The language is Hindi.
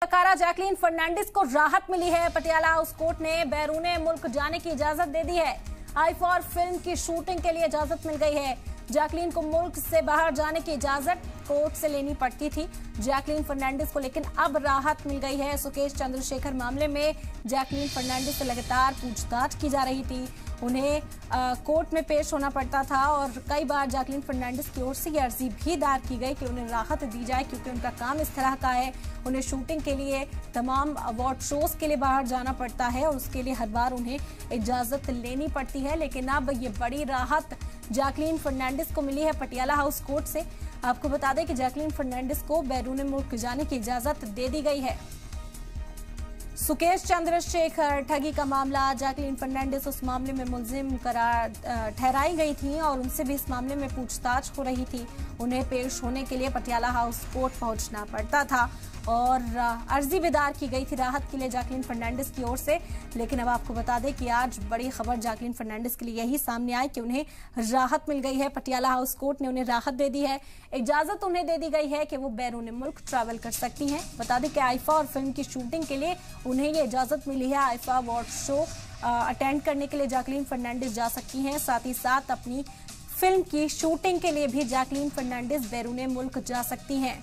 अदाकारा जैकलीन फर्नांडिस को राहत मिली है। पटियाला हाउस कोर्ट ने बैरूने मुल्क जाने की इजाजत दे दी है। I-4 फिल्म की शूटिंग के लिए इजाजत मिल गई है। जैकलीन को मुल्क से बाहर जाने की इजाजत कोर्ट से लेनी पड़ती थी जैकलीन फर्नांडिस को, लेकिन अब राहत मिल गई है। सुकेश चंद्रशेखर मामले में जैकलीन फर्नांडिस से लगातार पूछताछ की जा रही थी। उन्हें कोर्ट में पेश होना पड़ता था और कई बार जैकलीन फर्नांडिस की ओर से ये अर्जी भी दायर की गई कि उन्हें राहत दी जाए, क्योंकि उनका काम इस तरह का है। उन्हें शूटिंग के लिए, तमाम अवार्ड शोज के लिए बाहर जाना पड़ता है और उसके लिए हर बार उन्हें इजाजत लेनी पड़ती है। लेकिन अब ये बड़ी राहत जैकलीन फर्नांडिस को मिली है पटियाला हाउस कोर्ट से। आपको बता दें कि जैकलीन फर्नांडिस को बैरूने मुल्क जाने की इजाजत दे दी गई है। सुकेश चंद्रशेखर ठगी का मामला, जैकलीन फर्नांडिस उस मामले में मुलजिम करार ठहराई गई थी और उनसे भी इस मामले में पूछताछ हो रही थी। उन्हें पेश होने के लिए पटियाला हाउस कोर्ट पहुंचना पड़ता था और अर्जी भी दायर की गई थी राहत के लिए जैकलीन फर्नांडिस की ओर से। लेकिन अब आपको बता दें कि आज बड़ी खबर जैकलीन फर्नांडिस के लिए यही सामने आई कि उन्हें राहत मिल गई है। पटियाला हाउस कोर्ट ने उन्हें राहत दे दी है, इजाजत उन्हें दे दी गई है कि वो बैरूने मुल्क ट्रैवल कर सकती हैं। बता दें कि I-4 फिल्म की शूटिंग के लिए उन्हें ये इजाजत मिली है। I-4 अवार्ड शो अटेंड करने के लिए जैकलीन फर्नांडिस जा सकती हैं। साथ ही साथ अपनी फिल्म की शूटिंग के लिए भी जैकलीन फर्नांडिस बैरूने मुल्क जा सकती हैं।